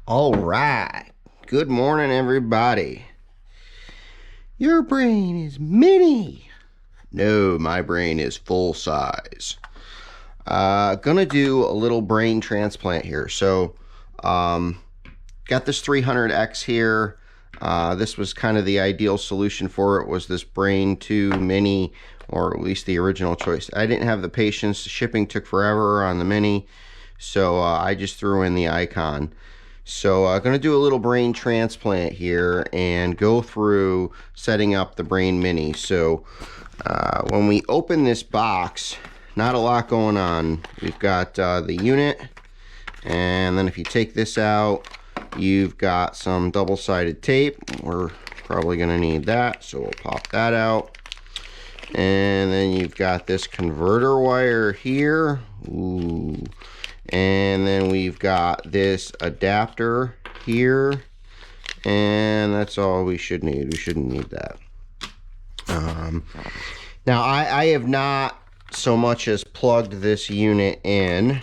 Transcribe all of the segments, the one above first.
All right. Good morning, everybody. Your brain is mini. No, my brain is full size. Gonna do a little brain transplant here. So, got this 300X here. This was kind of the ideal solution for it, was this Brain 2 Mini, or at least the original choice. I didn't have the patience. The shipping took forever on the Mini, so I just threw in the Icon. So I'm going to do a little brain transplant here and go through setting up the Brain Mini. So when we open this box, not a lot going on. We've got the unit, and then if you take this out, you've got some double-sided tape. We're probably going to need that, so we'll pop that out. And then you've got this converter wire here. Ooh. And then we've got this adapter here, and that's all we should need. We shouldn't need that. Now I have not so much as plugged this unit in.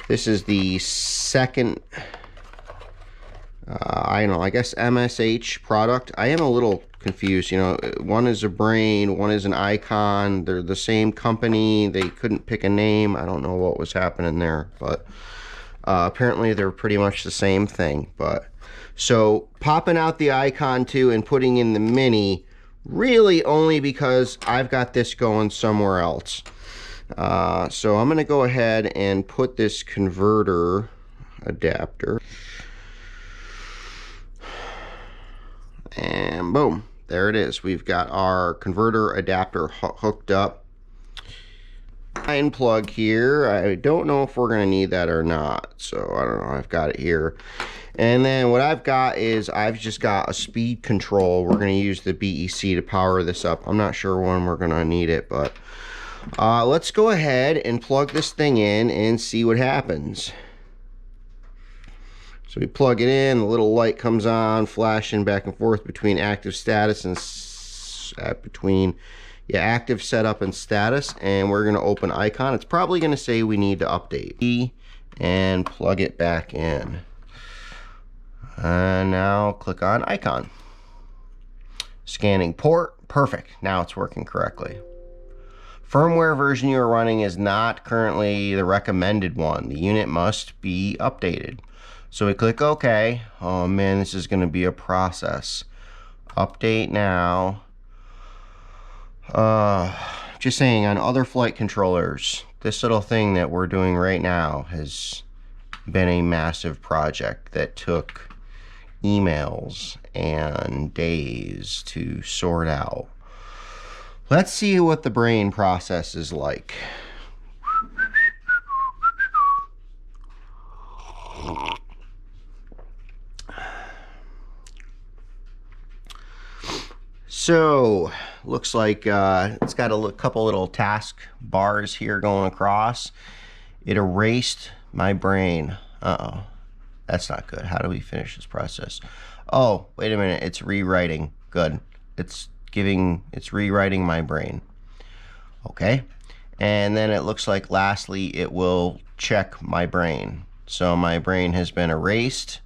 This is the second, I don't know, I guess MSH product. I am a little confused. You know, one is a Brain, one is an Icon. They're the same company. They couldn't pick a name. I don't know what was happening there, but apparently they're pretty much the same thing. But so popping out the Icon 2 and putting in the Mini, really only because I've got this going somewhere else. So I'm going to go ahead and put this converter adapter, and boom, there it is. We've got our converter adapter hooked up. Line plug here. I don't know if we're going to need that or not, so I don't know. I've got it here. And then what I've got is I've just got a speed control. We're going to use the BEC to power this up. I'm not sure when we're going to need it, but let's go ahead and plug this thing in and see what happens. So we plug it in, the little light comes on, flashing back and forth between active status and active setup and status. And we're going to open Icon. It's probably going to say we need to update and plug it back in. And now click on Icon. Scanning port, perfect. Now it's working correctly. Firmware version you are running is not currently the recommended one. The unit must be updated. So we click OK. Oh man, this is going to be a process. Update now. Just saying, on other flight controllers, this little thing that we're doing right now has been a massive project that took emails and days to sort out. Let's see what the Brain process is like. So, looks like it's got a couple little task bars here going across. It erased my brain. Uh-oh. That's not good. How do we finish this process? Oh, wait a minute. It's rewriting. Good. It's rewriting my brain. Okay. And then it looks like lastly it will check my brain. So my brain has been erased.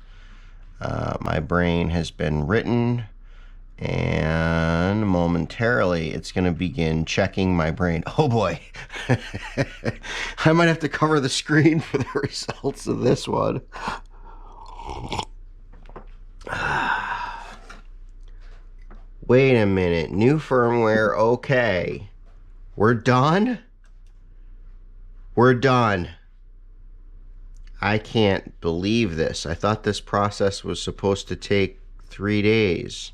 My brain has been written. And momentarily it's going to begin checking my brain. Oh boy. I might have to cover the screen for the results of this one. Wait a minute. New firmware. Okay. We're done? We're done. I can't believe this. I thought this process was supposed to take 3 days.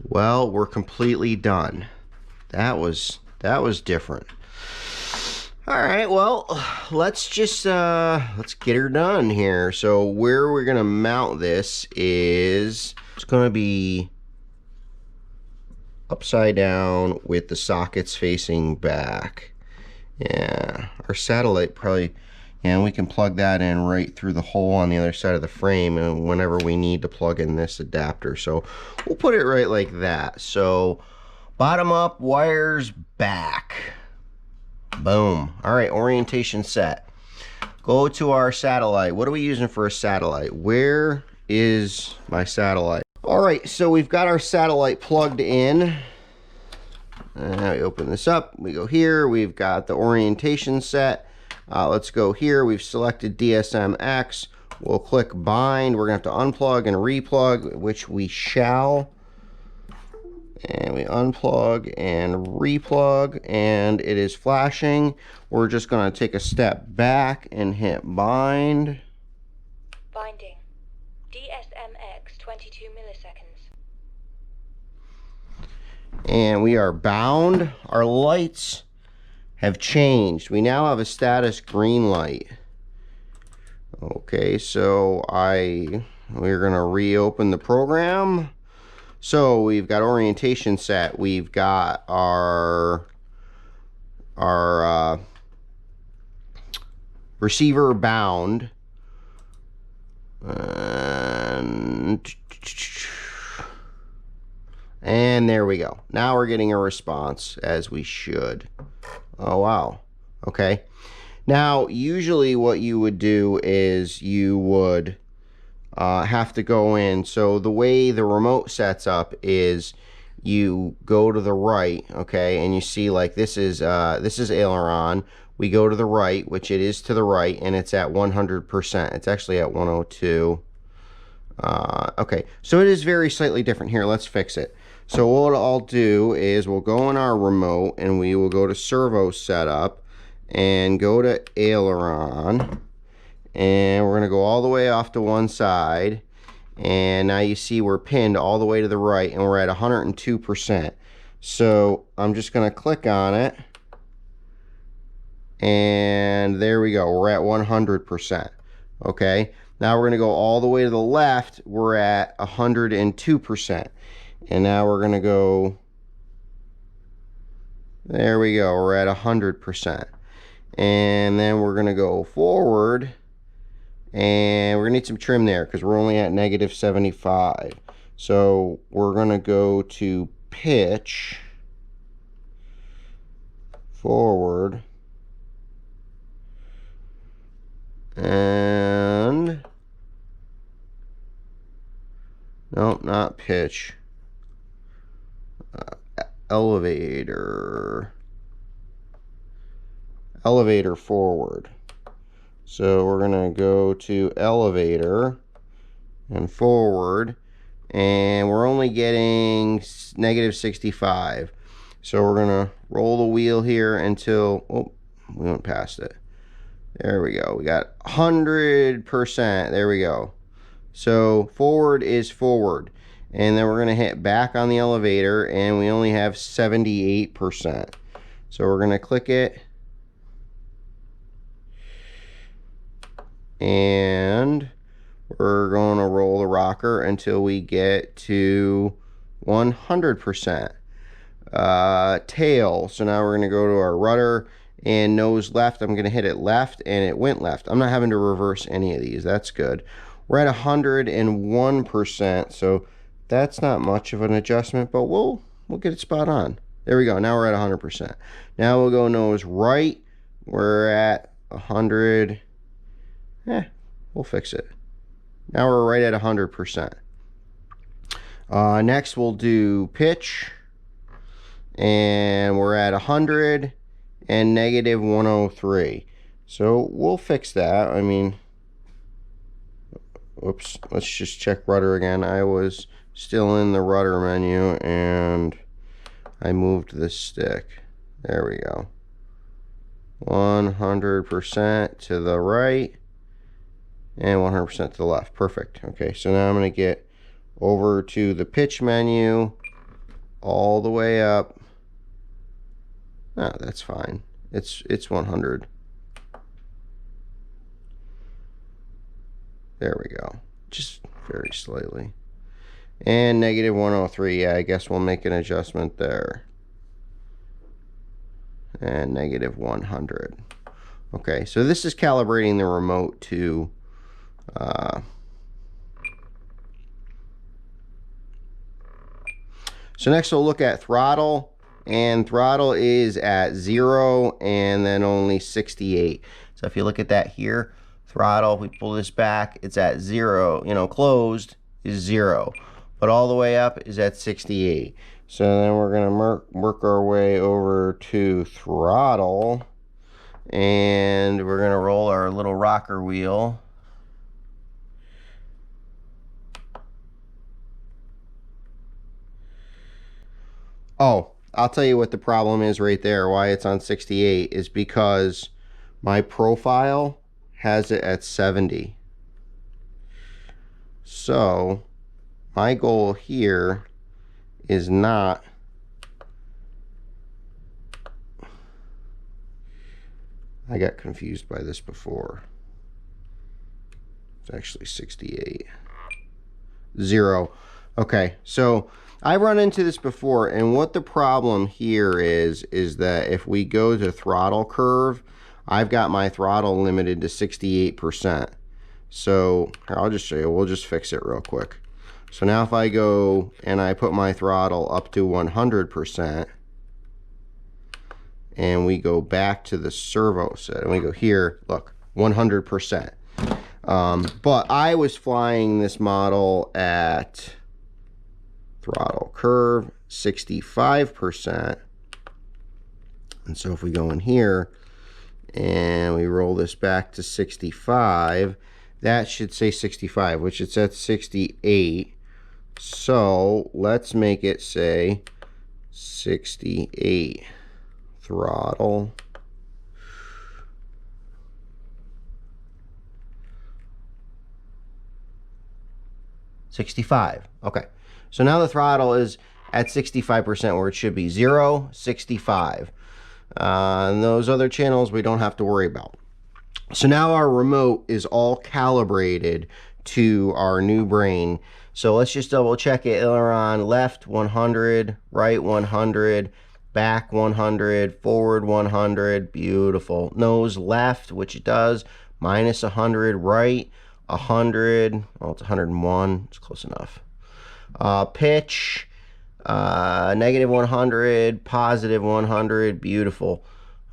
Well, we're completely done. That was different. All right, well, let's just let's get her done here. So where we're gonna mount this is, it's gonna be upside down with the sockets facing back. Yeah, our satellite probably, and we can plug that in right through the hole on the other side of the frame and whenever we need to plug in this adapter. So we'll put it right like that. So bottom up, wires back. Boom. All right, orientation set. go to our satellite. What are we using for a satellite? Where is my satellite? All right, so we've got our satellite plugged in. And we open this up, we go here, we've got the orientation set. Let's go here, we've selected DSMX. We'll click bind. We're going to have to unplug and replug, which we shall. And we unplug and replug, and it is flashing. We're just going to take a step back and hit bind. Binding. DSMX 22 milliseconds. And we are bound. Our lights have changed. We now have a status green light. Okay, so we're gonna reopen the program. So we've got orientation set. We've got our receiver bound. And there we go. Now we're getting a response, as we should. Oh, wow. Okay. Now, usually what you would do is you would have to go in. So the way the remote sets up is you go to the right, okay, and you see like this is aileron. We go to the right, which it is to the right, and it's at 100%. It's actually at 102. Okay, so it is very slightly different. Here, let's fix it. So what I'll do is we'll go in our remote and we will go to servo setup and go to aileron, and we're going to go all the way off to one side, and now you see we're pinned all the way to the right and we're at 102%. So I'm just going to click on it, and there we go, we're at 100%. Okay, now we're going to go all the way to the left, we're at 102%. And now we're going to go, there we go, we're at 100%. And then we're going to go forward, and we're going to need some trim there because we're only at -75. So we're going to go to pitch, forward, and, nope, not pitch. Elevator forward. So we're gonna go to elevator and forward, and we're only getting -65. So we're gonna roll the wheel here until, oh, we went past it. There we go, we got 100%. There we go. So forward is forward. And then we're going to hit back on the elevator, and we only have 78%. So we're going to click it, and we're going to roll the rocker until we get to 100%. Tail, so now we're going to go to our rudder, and nose left. I'm going to hit it left, and it went left. I'm not having to reverse any of these. That's good. We're at 101%, so that's not much of an adjustment, but we'll get it spot on. There we go. Now we're at 100%. Now we'll go nose right. We're at 100. We'll fix it. Now we're right at 100%. Next we'll do pitch, and we're at 100 and -103. So we'll fix that. I mean, whoops, let's just check rudder again. I was still in the rudder menu and I moved the stick. There we go. 100% to the right and 100% to the left. Perfect. Okay, so now I'm going to get over to the pitch menu all the way up. Ah, that's fine. It's 100. There we go. Just very slightly. And -103. Yeah, I guess we'll make an adjustment there. And -100. Okay, so this is calibrating the remote to so next we'll look at throttle, and throttle is at 0 and then only 68. So if you look at that here, throttle, we pull this back, it's at 0. You know, closed is 0. But all the way up is at 68. So then we're going to work our way over to throttle. And we're going to roll our little rocker wheel. Oh, I'll tell you what the problem is right there, why it's on 68, is because my profile has it at 70. So my goal here is not I got confused by this before. It's actually 68. 0. Okay, so I run into this before, and what the problem here is that if we go to throttle curve, I've got my throttle limited to 68%. So I'll just show you. We'll just fix it real quick. So now if I go and I put my throttle up to 100%, and we go back to the servo set, and we go here, look, 100%. But I was flying this model at throttle curve 65%. And so if we go in here and we roll this back to 65, that should say 65, which it's at 68. So let's make it say 68. Throttle. $65. Okay. So now the throttle is at 65% where it should be. 0, 65. And those other channels we don't have to worry about. So now our remote is all calibrated to our new brain. So let's just double check it. Aileron left 100, right 100, back 100, forward 100. Beautiful. Nose left, which it does, minus 100, right 100. Well, it's 101. It's close enough. Pitch, negative 100, positive 100. Beautiful.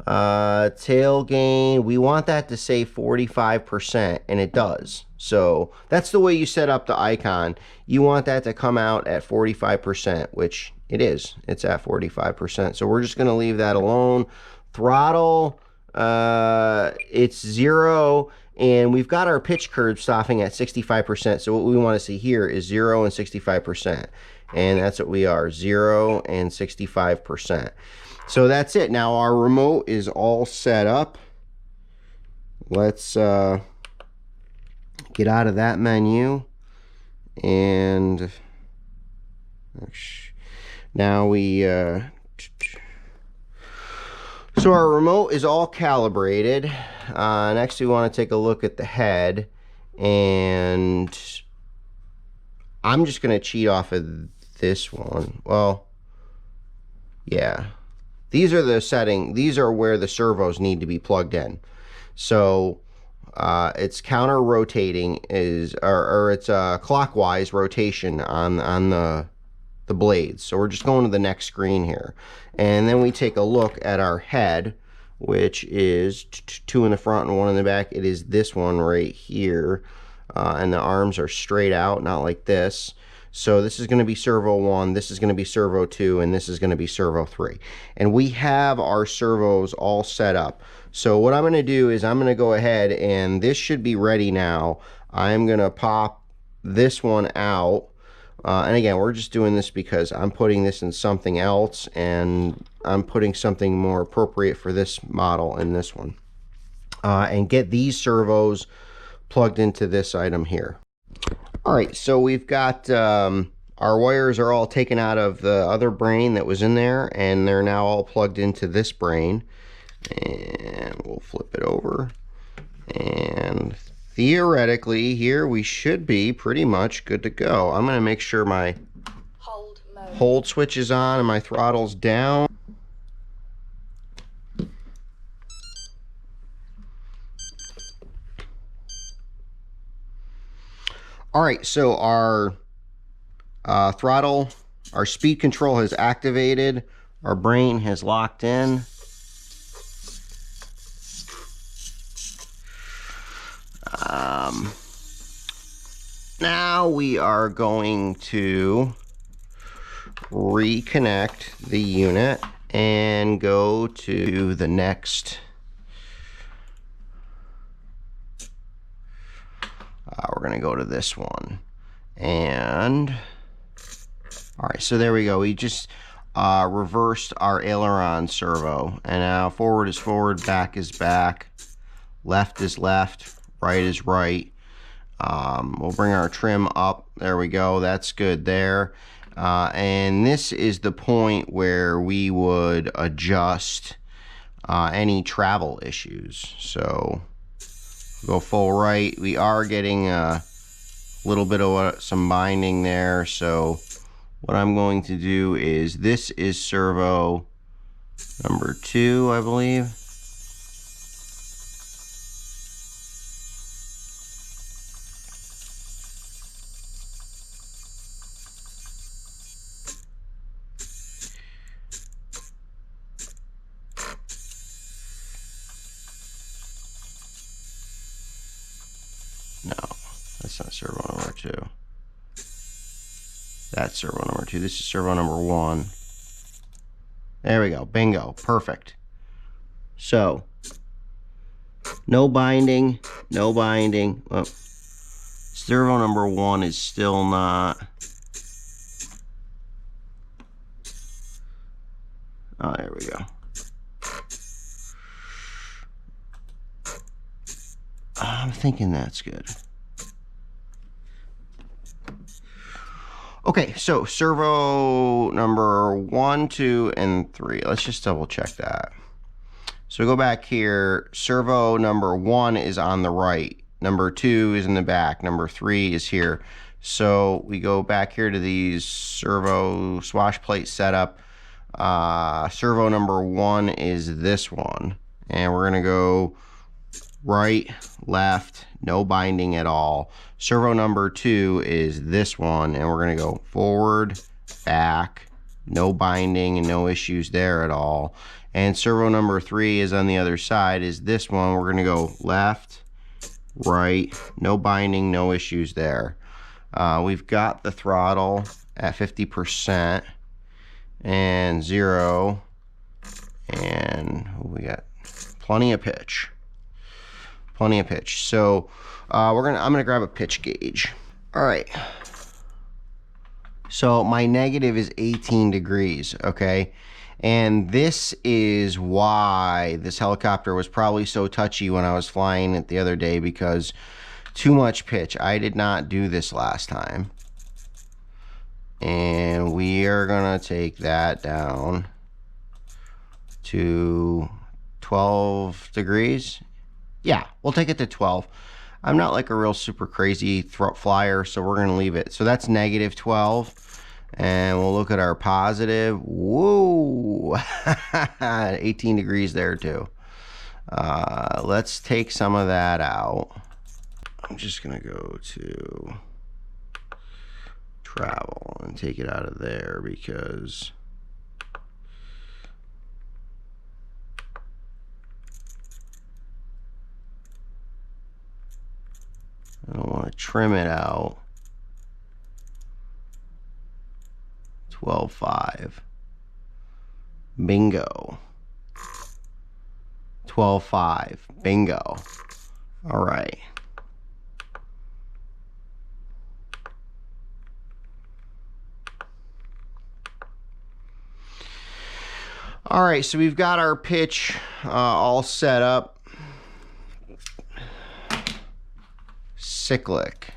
Tail gain, we want that to say 45%, and it does. So that's the way you set up the icon. You want that to come out at 45%, which it is. It's at 45%. So we're just going to leave that alone. Throttle, it's 0. And we've got our pitch curve stopping at 65%. So what we want to see here is 0 and 65%. And that's what we are, 0 and 65%. So that's it. Now our remote is all set up. Let's get out of that menu. And now we... So our remote is all calibrated. Next we want to take a look at the head, and I'm just going to cheat off of this one. Well, yeah, these are the setting. These are where the servos need to be plugged in. So it's counter rotating or it's clockwise rotation on the blades. So we're just going to the next screen here, and then we take a look at our head, which is 2 in the front and 1 in the back. It is this one right here, and the arms are straight out, not like this. So this is going to be servo 1, this is going to be servo 2, and this is going to be servo 3. And we have our servos all set up. So what I'm going to do is I'm going to go ahead, and this should be ready now. I'm going to pop this one out. And again, we're just doing this because I'm putting this in something else, and I'm putting something more appropriate for this model in this one. And get these servos plugged into this item here. All right, so we've got our wires are all taken out of the other brain that was in there, and they're now all plugged into this brain. And we'll flip it over, and theoretically here we should be pretty much good to go. I'm going to make sure my hold switch is on and my throttle's down. All right, so our throttle, our speed control has activated, our brain has locked in. Now we are going to reconnect the unit and go to the next. We're going to go to this one. And all right, so there we go. We just reversed our aileron servo. And now forward is forward, back is back, left is left, right is right. We'll bring our trim up. There we go. That's good there. And this is the point where we would adjust any travel issues. So go full right. We are getting a little bit of some binding there. So what I'm going to do is, this is servo number 2, I believe. No, that's not servo number 2. That's servo number 2. This is servo number 1. There we go. Bingo. Perfect. So, no binding. No binding. Oh, servo number 1 is still not. Oh, there we go. I'm thinking that's good. Okay, so servo number 1, 2, and 3. Let's just double check that. So we go back here. Servo number 1 is on the right. Number 2 is in the back. Number 3 is here. So we go back here to these servo swash plate setup. Servo number 1 is this one. And we're going to go right, left, no binding at all. Servo number 2 is this one, and we're going to go forward, back, no binding and no issues there at all. And servo number 3 is on the other side, is this one. We're going to go left, right, no binding, no issues there. We've got the throttle at 50% and 0, and we got plenty of pitch. Plenty of pitch. So I'm gonna grab a pitch gauge. All right. So my negative is 18 degrees, okay? And this is why this helicopter was probably so touchy when I was flying it the other day, because too much pitch. I did not do this last time. And we are gonna take that down to 12 degrees. Yeah, we'll take it to 12. I'm not like a real super crazy flyer, so we're going to leave it. So that's negative 12. And we'll look at our positive. Whoa! 18 degrees there too. Let's take some of that out. I'm just going to go to travel and take it out of there, because I don't want to trim it out. 12.5. Bingo. 12.5. Bingo. All right. All right, so we've got our pitch all set up. Cyclic.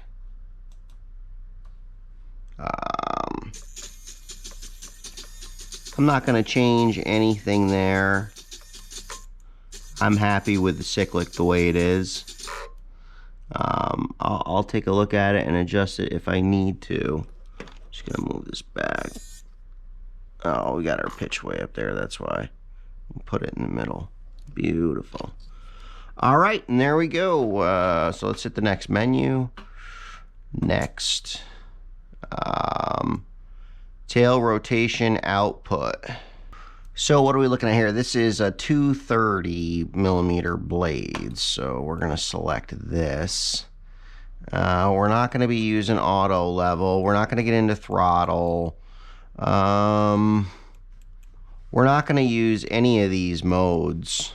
I'm not going to change anything there. I'm happy with the cyclic the way it is. I'll take a look at it and adjust it if I need to. Just going to move this back. Oh, we got our pitch way up there, that's why. We'll put it in the middle. Beautiful. All right, and there we go. So let's hit the next menu. Next. Tail rotation output. So what are we looking at here? This is a 230 millimeter blades. So we're going to select this. We're not going to be using auto level. We're not going to get into throttle. We're not going to use any of these modes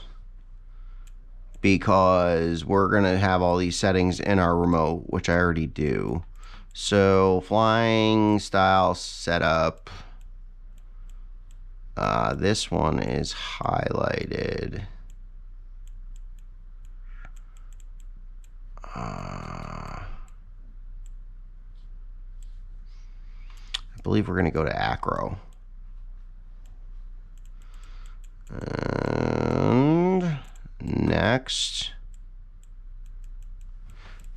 because we're going to have all these settings in our remote, which I already do. So flying style setup. This one is highlighted. I believe we're going to go to acro. And next,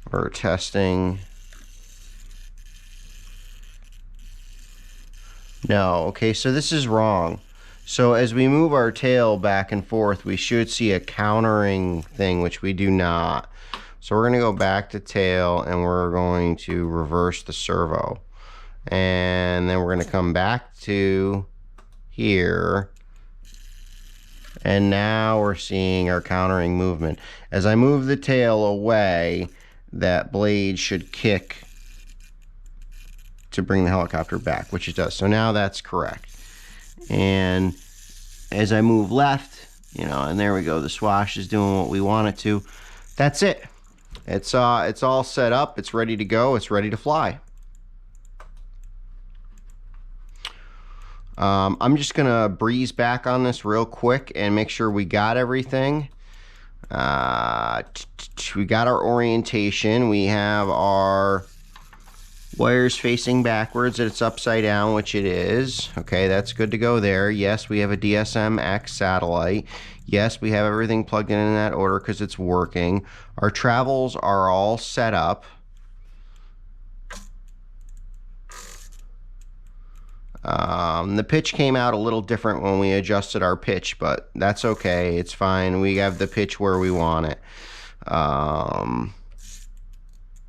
we're testing. No, okay, so this is wrong. So as we move our tail back and forth, we should see a countering thing, which we do not. So we're going to go back to tail and we're going to reverse the servo. And then we're going to come back to here. And now we're seeing our countering movement. As I move the tail away, that blade should kick to bring the helicopter back, which it does. So now that's correct. And as I move left, you know, and there we go, the swash is doing what we want it to. That's it. It's all set up, it's ready to go, it's ready to fly. I'm just gonna breeze back on this real quick and make sure we got everything. We got our orientation, we have our wires facing backwards, it's upside down, which it is. Okay, that's good to go there. Yes, we have a DSM-X satellite. Yes, we have everything plugged in that order because it's working. Our travels are all set up. The pitch came out a little different when we adjusted our pitch, but that's okay. It's fine. We have the pitch where we want it.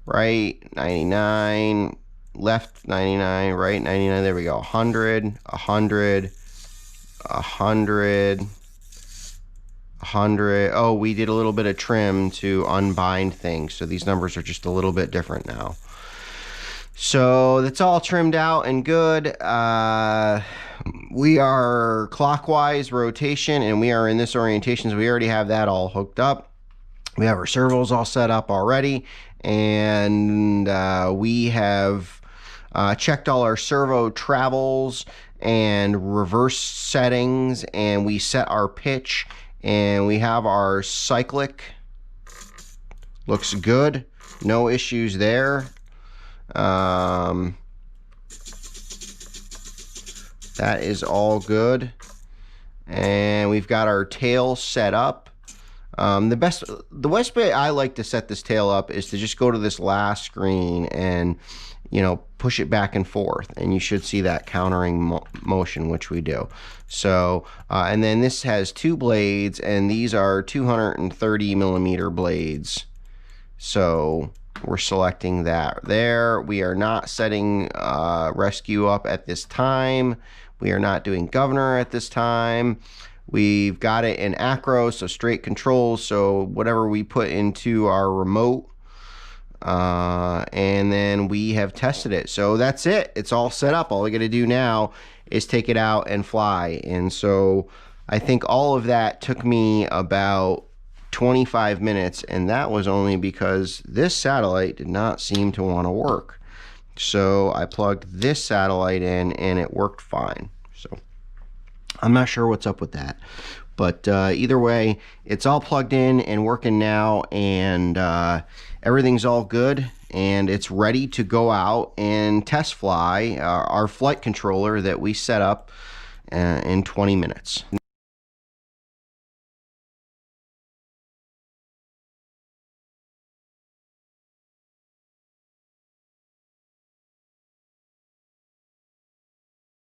Right, 99, left 99, right 99, there we go. 100, 100, 100, 100. Oh, we did a little bit of trim to unbind things, so these numbers are just a little bit different now. So that's all trimmed out and good. We are clockwise rotation and we are in this orientation, so we already have that all hooked up. We have our servos all set up already, and we have checked all our servo travels and reverse settings, and we set our pitch, and we have our cyclic. Looks good, no issues there. That is all good, and we've got our tail set up. The best way I like to set this tail up is to just go to this last screen and, you know, push it back and forth, and you should see that countering motion, which we do. So, and then this has two blades, and these are 230 millimeter blades. So we're selecting that there. We are not setting rescue up at this time. We are not doing governor at this time. We've got it in acro, so straight controls, so whatever we put into our remote, and then we have tested it. So that's it. It's all set up. All we got to do now is take it out and fly. And so I think all of that took me about 25 minutes, and that was only because this satellite did not seem to want to work. So I plugged this satellite in and it worked fine. So I'm not sure what's up with that, but either way, it's all plugged in and working now, and everything's all good, and it's ready to go out and test fly our flight controller that we set up in 20 minutes.